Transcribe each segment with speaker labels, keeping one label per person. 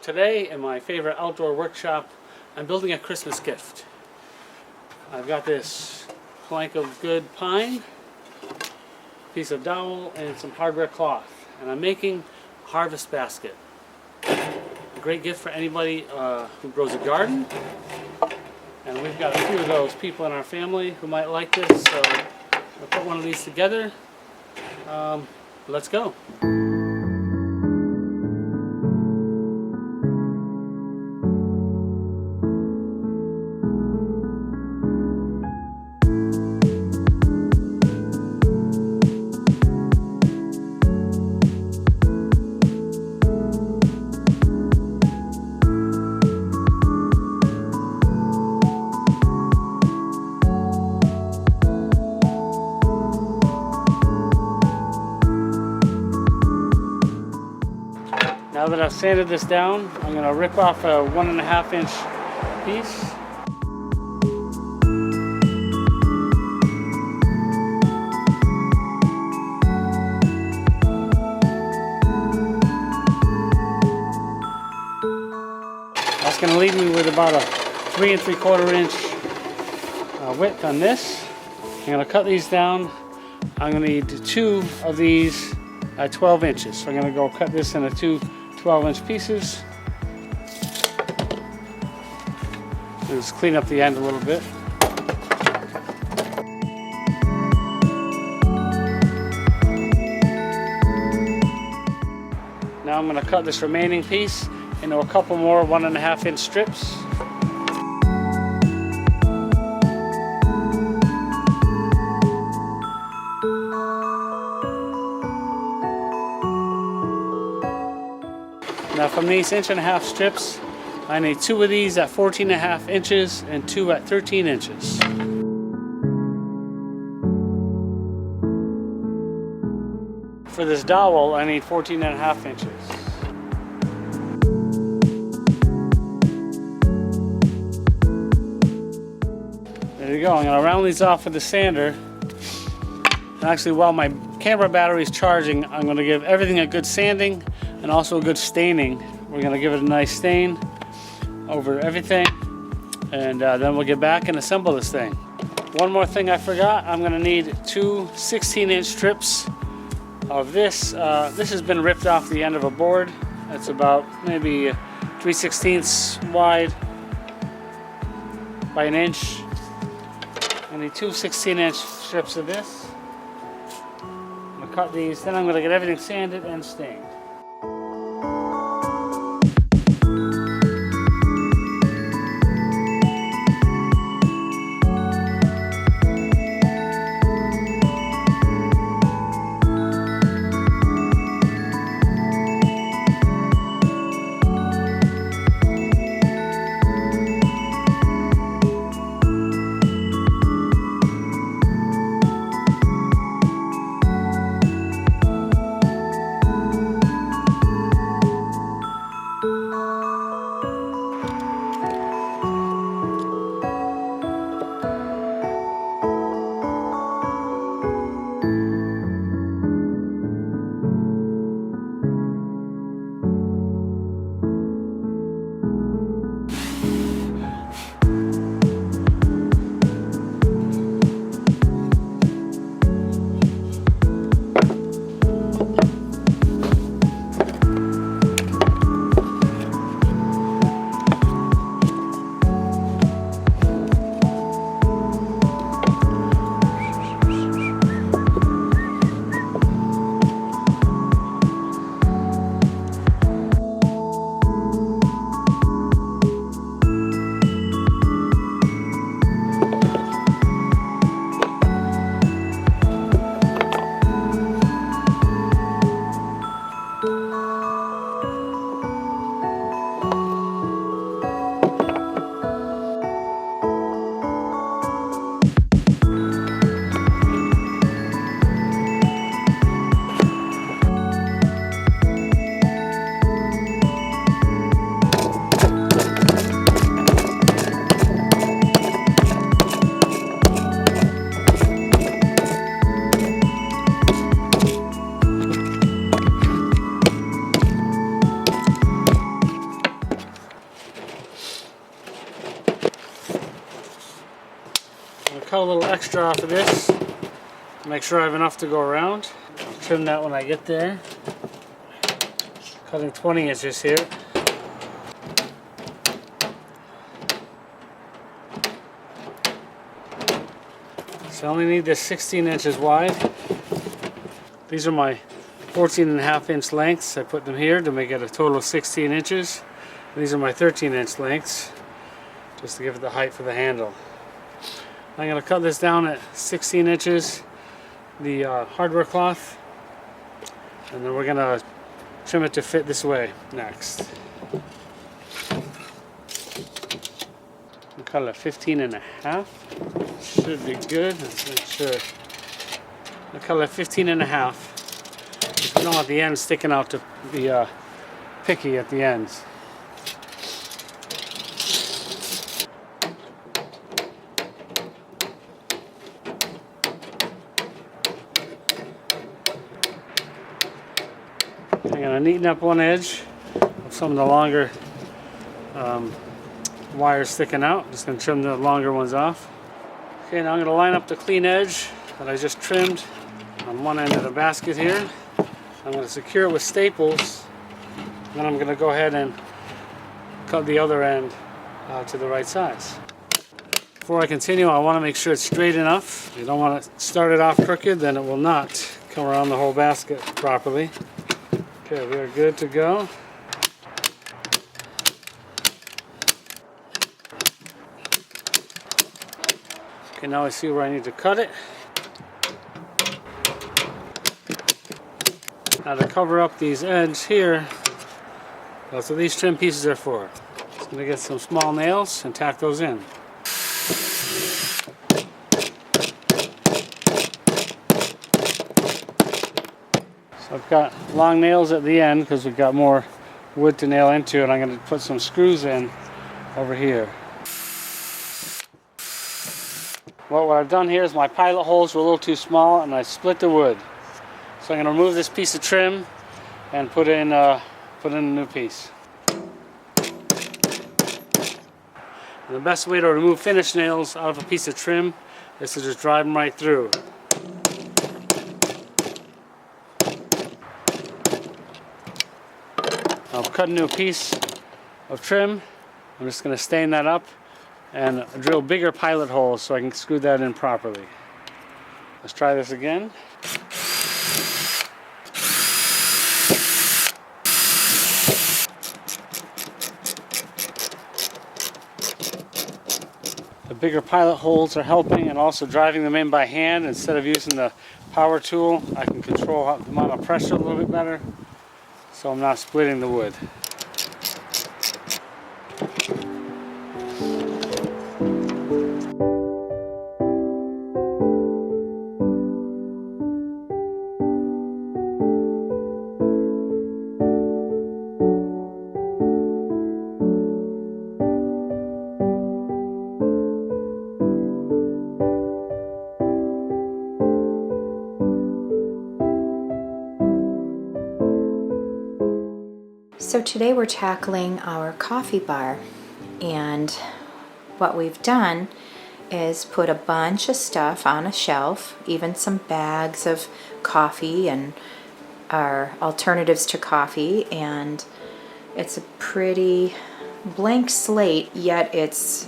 Speaker 1: today in my favorite outdoor workshop, I'm building a Christmas gift. I've got this plank of good pine, piece of dowel, and some hardware cloth. And I'm making a harvest basket. A great gift for anybody who grows a garden. And we've got a few of those people in our family who might like this, so I'll put one of these together. Let's go. Now that I've sanded this down, I'm going to rip off a 1.5 inch piece. That's going to leave me with about a 3 3/4 inch width on this. I'm going to cut these down. I'm going to need 2 of these at 12 inches. So I'm going to go cut this into 2 12-inch pieces. Just clean up the end a little bit. Now I'm going to cut this remaining piece into a couple more 1.5 inch strips. Now from these 1.5 inch strips, I need 2 of these at 14.5 inches and 2 at 13 inches. For this dowel, I need 14.5 inches. There you go. I'm going to round these off with the sander. And actually, while my camera battery is charging, I'm going to give everything a good sanding and also a good staining. We're going to give it a nice stain over everything, and then we'll get back and assemble this thing. One more thing I forgot, I'm going to need 2 16-inch strips of this. This has been ripped off the end of a board. It's about maybe 3/16 wide by 1 inch. I need 2 16-inch strips of this. I'm going to cut these, then I'm going to get everything sanded and stained. a little extra off of this. Make sure I have enough to go around. I'll trim that when I get there. Cutting 20 inches here. So I only need this 16 inches wide. These are my 14.5 inch lengths. I put them here to make it a total of 16 inches. These are my 13 inch lengths, just to give it the height for the handle. I'm going to cut this down at 16 inches, the hardware cloth, and then we're going to trim it to fit this way next. I'll cut it at 15.5. Should be good. Let's make sure. I'll cut it at 15.5. Because we don't want the ends sticking out to be picky at the ends. I'm going to neaten up one edge of some of the longer wires sticking out. Just going to trim the longer ones off. Okay, now I'm going to line up the clean edge that I just trimmed on one end of the basket here. I'm going to secure it with staples. Then I'm going to go ahead and cut the other end to the right size. Before I continue, I want to make sure it's straight enough. You don't want to start it off crooked, then it will not come around the whole basket properly. Okay, we are good to go. Okay, now I see where I need to cut it. Now to cover up these ends here, that's what these trim pieces are for. Just going to get some small nails and tack those in. So I've got long nails at the end because we've got more wood to nail into, and I'm going to put some screws in over here. Well, what I've done here is my pilot holes were a little too small and I split the wood. So I'm going to remove this piece of trim and put in a new piece. And the best way to remove finish nails out of a piece of trim is to just drive them right through. I'll cut a new piece of trim. I'm just going to stain that up and drill bigger pilot holes so I can screw that in properly. Let's try this again. The bigger pilot holes are helping, and also driving them in by hand instead of using the power tool. I can control the amount of pressure a little bit better, so I'm not splitting the wood.
Speaker 2: So today we're tackling our coffee bar, and what we've done is put a bunch of stuff on a shelf, even some bags of coffee and our alternatives to coffee, and it's a pretty blank slate, yet it's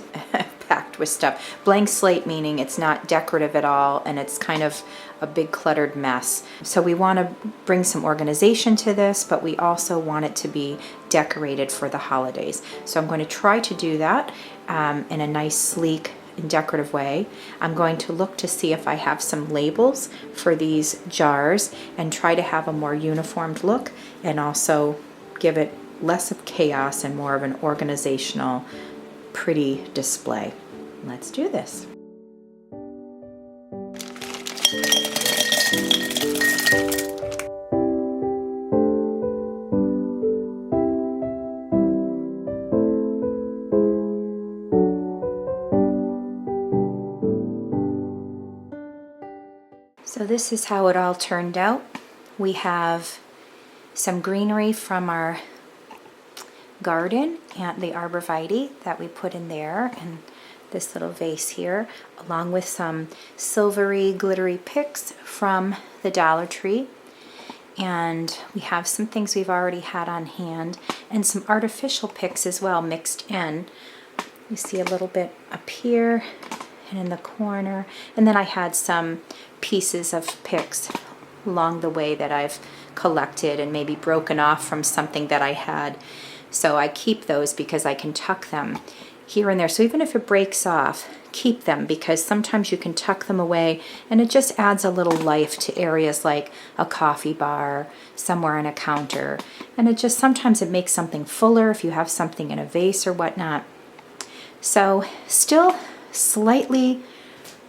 Speaker 2: packed with stuff. Blank slate meaning it's not decorative at all, and it's kind of a big cluttered mess. So we want to bring some organization to this, but we also want it to be decorated for the holidays. So I'm going to try to do that in a nice, sleek, and decorative way. I'm going to look to see if I have some labels for these jars and try to have a more uniformed look, and also give it less of chaos and more of an organizational, pretty display. Let's do this. So this is how it all turned out. We have some greenery from our garden and the arborvitae that we put in there, and this little vase here, along with some silvery, glittery picks from the Dollar Tree. And we have some things we've already had on hand and some artificial picks as well mixed in. You see a little bit up here and in the corner. And then I had some pieces of picks along the way that I've collected and maybe broken off from something that I had. So I keep those because I can tuck them here and there. So even if it breaks off, keep them, because sometimes you can tuck them away and it just adds a little life to areas like a coffee bar, somewhere on a counter. And it just, sometimes it makes something fuller if you have something in a vase or whatnot. So still slightly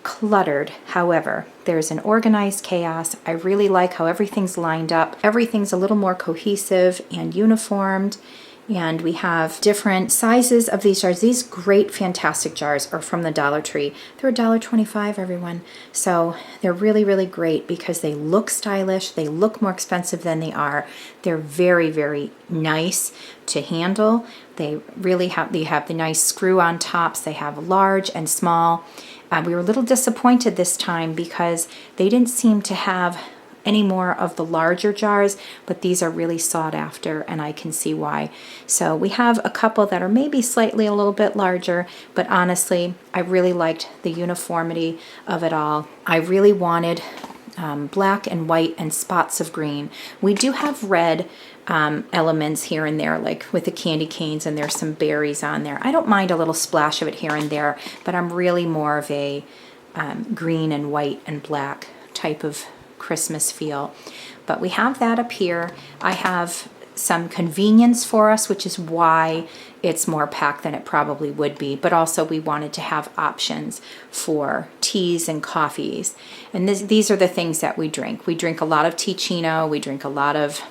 Speaker 2: cluttered, however, there's an organized chaos. I really like how everything's lined up. Everything's a little more cohesive and uniformed. And we have different sizes of these jars. These great, fantastic jars are from the Dollar Tree. They're $1.25, everyone. So they're really, really great because they look stylish. They look more expensive than they are. They're very, very nice to handle. They have the nice screw-on tops. They have large and small. We were a little disappointed this time because they didn't seem to have any more of the larger jars, but these are really sought after and I can see why. So we have a couple that are maybe slightly a little bit larger, but honestly, I really liked the uniformity of it all. I really wanted black and white and spots of green. We do have red elements here and there, like with the candy canes, and there's some berries on there. I don't mind a little splash of it here and there, but I'm really more of a green and white and black type of Christmas feel. But we have that up here. I have some convenience for us, which is why it's more packed than it probably would be. But also we wanted to have options for teas and coffees. And these are the things that we drink. We drink a lot of teachino. We drink a lot of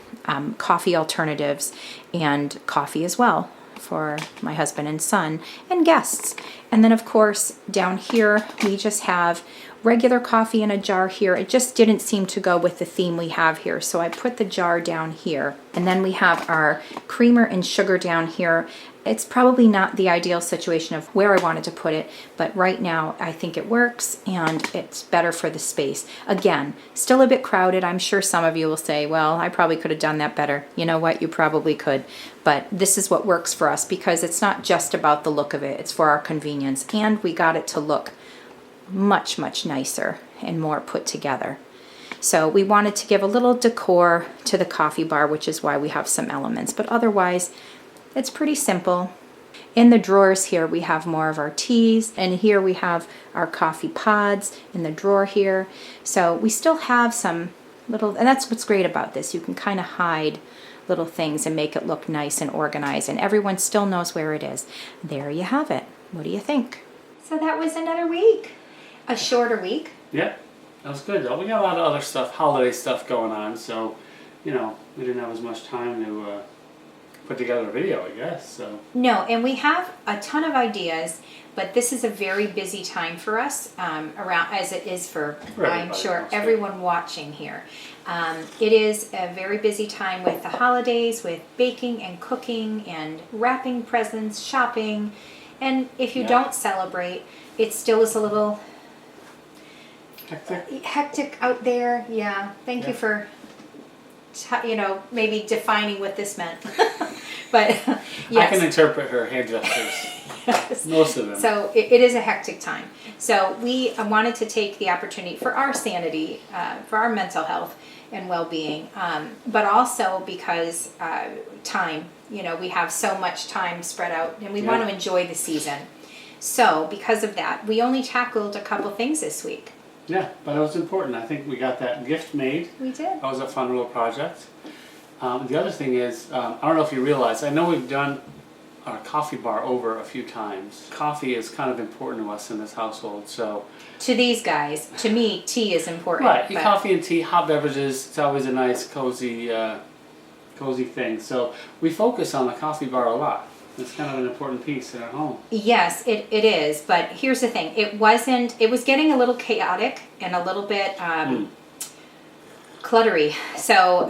Speaker 2: coffee alternatives and coffee as well for my husband and son and guests. And then of course down here we just have regular coffee in a jar here. It just didn't seem to go with the theme we have here, so I put the jar down here. And then we have our creamer and sugar down here. It's probably not the ideal situation of where I wanted to put it, but right now I think it works and it's better for the space. Again, still a bit crowded. I'm sure some of you will say, well, I probably could have done that better. You know what? You probably could. But this is what works for us because it's not just about the look of it. It's for our convenience. And we got it to look much, much nicer and more put together. So we wanted to give a little decor to the coffee bar, which is why we have some elements. But otherwise, it's pretty simple. In the drawers here, we have more of our teas, and here we have our coffee pods in the drawer here. So we still have some little, and that's what's great about this. You can kind of hide little things and make it look nice and organized, and everyone still knows where it is. There you have it. What do you think? So that was another week. A shorter week.
Speaker 1: Yeah, that was good though. We got a lot of other stuff, holiday stuff going on, so, you know, we didn't have as much time to put together a video, I guess, so.
Speaker 2: No, and we have a ton of ideas, but this is a very busy time for us, around as it is for I'm sure, everyone watching here. It is a very busy time with the holidays, with baking and cooking and wrapping presents, shopping, and if you don't celebrate, it still is a little hectic out there. Yeah. Thank you for, maybe defining what this meant. But yes.
Speaker 1: I can interpret her hand gestures. Yes. Most of them.
Speaker 2: So it is a hectic time. So we wanted to take the opportunity for our sanity, for our mental health and well-being, but also because time. We have so much time spread out, and we want to enjoy the season. So because of that, we only tackled a couple things this week.
Speaker 1: Yeah, but it was important. I think we got that gift made.
Speaker 2: We did.
Speaker 1: That was a fun little project. The other thing is, I don't know if you realize, I know we've done our coffee bar over a few times. Coffee is kind of important to us in this household, so.
Speaker 2: To these guys, to me, tea is important.
Speaker 1: Right, coffee and tea, hot beverages, it's always a nice, cozy thing. So we focus on the coffee bar a lot. It's kind of an important piece in our home.
Speaker 2: Yes, it is. But here's the thing. It was getting a little chaotic and a little bit cluttery. So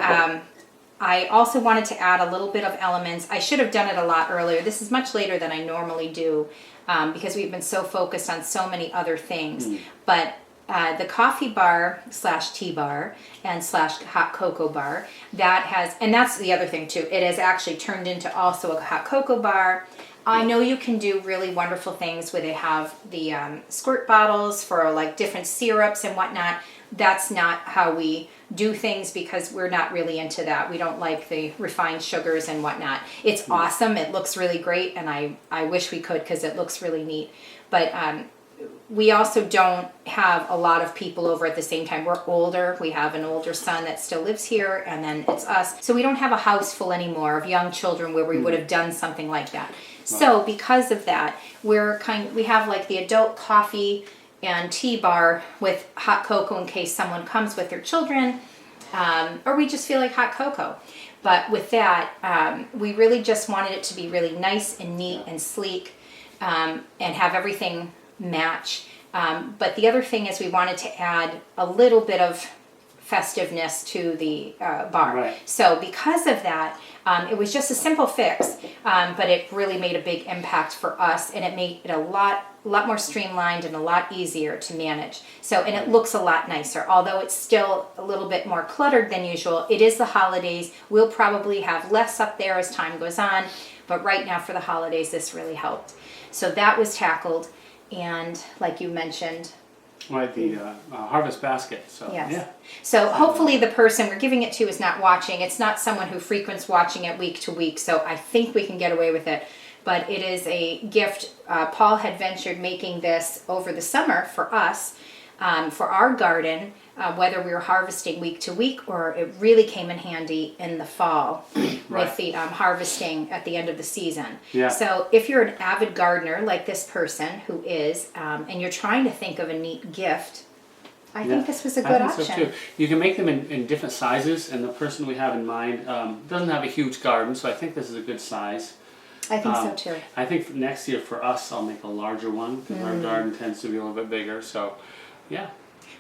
Speaker 2: I also wanted to add a little bit of elements. I should have done it a lot earlier. This is much later than I normally do because we've been so focused on so many other things. But the coffee bar slash tea bar and slash hot cocoa bar, that has, and that's the other thing too, it has actually turned into also a hot cocoa bar. I know you can do really wonderful things where they have the squirt bottles for like different syrups and whatnot. That's not how we do things because we're not really into that. We don't like the refined sugars and whatnot. It's awesome. It looks really great, and I wish we could because it looks really neat. But we also don't have a lot of people over at the same time. We're older. We have an older son that still lives here, and then it's us. So we don't have a house full anymore of young children where we would have done something like that. So because of that, we have like the adult coffee and tea bar with hot cocoa in case someone comes with their children, or we just feel like hot cocoa. But with that, we really just wanted it to be really nice and neat and sleek, and have everything match. But the other thing is we wanted to add a little bit of festiveness to the bar.
Speaker 1: Right.
Speaker 2: So because of that, it was just a simple fix, but it really made a big impact for us, and it made it a lot more streamlined and a lot easier to manage. So, and it looks a lot nicer. Although it's still a little bit more cluttered than usual, it is the holidays. We'll probably have less up there as time goes on, but right now for the holidays, this really helped. So that was tackled, and like you mentioned,
Speaker 1: Right, the harvest basket. So
Speaker 2: yes.
Speaker 1: yeah.
Speaker 2: So hopefully the person we're giving it to is not watching. It's not someone who frequents watching it week to week, so I think we can get away with it. But it is a gift. Paul had ventured making this over the summer for us, for our garden, whether we were harvesting week to week or it really came in handy in the fall with the harvesting at the end of the season.
Speaker 1: Yeah.
Speaker 2: So if you're an avid gardener like this person who is, and you're trying to think of a neat gift, I think this was a good option.
Speaker 1: So too. You can make them in different sizes, and the person we have in mind doesn't have a huge garden, so I think this is a good size.
Speaker 2: I think so too.
Speaker 1: I think for next year for us, I'll make a larger one because our garden tends to be a little bit bigger. So, yeah.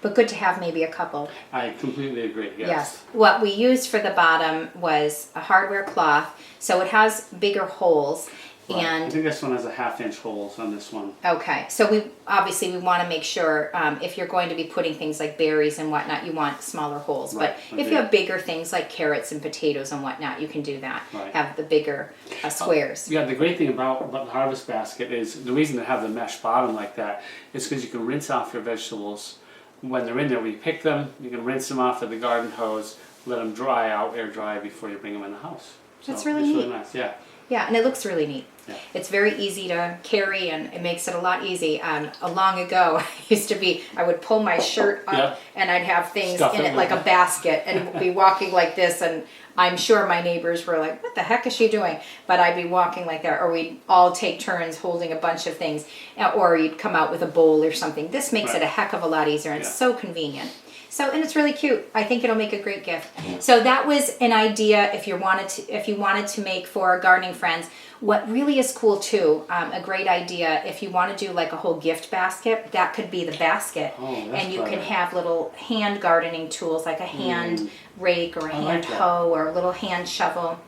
Speaker 2: But good to have maybe a couple.
Speaker 1: I completely agree.
Speaker 2: Yes. What we used for the bottom was a hardware cloth, so it has bigger holes.
Speaker 1: Right.
Speaker 2: And
Speaker 1: I think this one has a 1/2-inch holes on this one.
Speaker 2: okay, so we want to make sure if you're going to be putting things like berries and whatnot, you want smaller holes.
Speaker 1: Right.
Speaker 2: But if you have bigger things like carrots and potatoes and whatnot, you can do that.
Speaker 1: Right.
Speaker 2: Have the bigger squares.
Speaker 1: Yeah, the great thing about the harvest basket is the reason to have the mesh bottom like that is because you can rinse off your vegetables when they're in there. When you pick them, you can rinse them off with the garden hose, let them dry out, air dry before you bring them in the house. So
Speaker 2: That's really
Speaker 1: it's
Speaker 2: neat.
Speaker 1: Really nice, yeah.
Speaker 2: Yeah, and it looks really neat.
Speaker 1: Yeah.
Speaker 2: It's very easy to carry, and it makes it a lot easy. Long ago, I would pull my shirt up, and I'd have things
Speaker 1: Stuff
Speaker 2: in it like a basket, and be walking like this, and I'm sure my neighbors were like, what the heck is she doing? But I'd be walking like that, or we'd all take turns holding a bunch of things, or you'd come out with a bowl or something. This makes it a heck of a lot easier, and it's so convenient. So, and it's really cute. I think it'll make a great gift. So that was an idea if you wanted to make for our gardening friends. What really is cool too, a great idea, if you want to do like a whole gift basket, that could be the basket. And you can have little hand gardening tools like a hand rake or a hand hoe or a little hand shovel.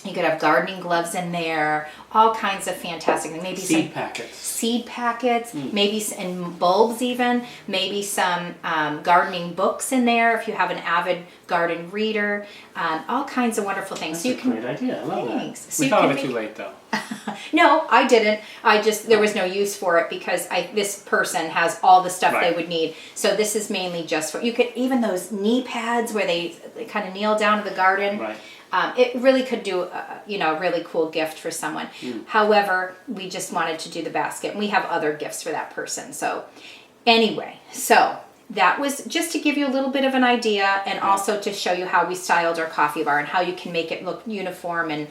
Speaker 2: You could have gardening gloves in there, all kinds of fantastic things. Maybe
Speaker 1: seed packets,
Speaker 2: maybe and bulbs even. Maybe some gardening books in there if you have an avid garden reader. All kinds of wonderful things.
Speaker 1: That's a great idea. I love that.
Speaker 2: So
Speaker 1: we thought of it too late though.
Speaker 2: No, I didn't. There was no use for it because this person has all the stuff they would need. So this is mainly just for, you could, even those knee pads where they kind of kneel down in the garden.
Speaker 1: Right.
Speaker 2: It really could do a really cool gift for someone. However, we just wanted to do the basket, and we have other gifts for that person. So anyway, that was just to give you a little bit of an idea, and also to show you how we styled our coffee bar and how you can make it look uniform and,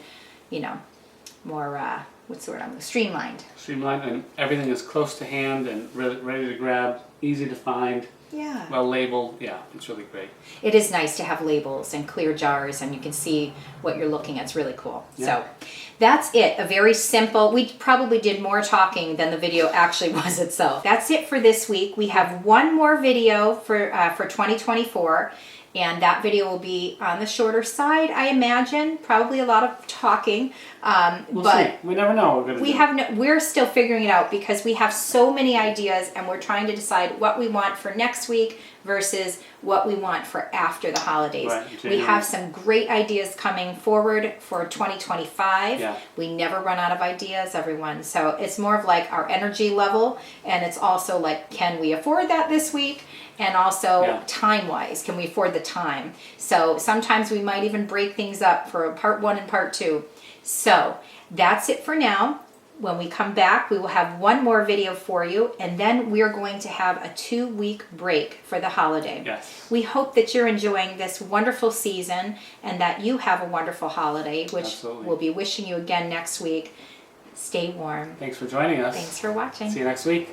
Speaker 2: more, what's the word? Streamlined.
Speaker 1: Streamlined, and everything is close to hand and ready to grab, easy to find.
Speaker 2: Yeah.
Speaker 1: Well labeled. Yeah, it's really great.
Speaker 2: It is nice to have labels and clear jars, and you can see what you're looking at. It's really cool.
Speaker 1: Yeah.
Speaker 2: So that's it. A very simple, we probably did more talking than the video actually was itself. That's it for this week. We have one more video for 2024. And that video will be on the shorter side, I imagine. Probably a lot of talking.
Speaker 1: We'll
Speaker 2: but
Speaker 1: see. We never know what we're going to do.
Speaker 2: we're still figuring it out because we have so many ideas and we're trying to decide what we want for next week versus what we want for after the holidays.
Speaker 1: Right,
Speaker 2: We
Speaker 1: January.
Speaker 2: have some great ideas coming forward for 2025.
Speaker 1: Yeah.
Speaker 2: We never run out of ideas, everyone. So it's more of like our energy level, and it's also like, can we afford that this week? And also time-wise, can we afford the time? So sometimes we might even break things up for part 1 and part 2. So that's it for now. When we come back, we will have one more video for you, and then we are going to have a 2-week break for the holiday.
Speaker 1: Yes.
Speaker 2: We hope that you're enjoying this wonderful season and that you have a wonderful holiday, which
Speaker 1: Absolutely.
Speaker 2: we'll be wishing you again next week. Stay warm.
Speaker 1: Thanks for joining us.
Speaker 2: Thanks for watching.
Speaker 1: See you next week.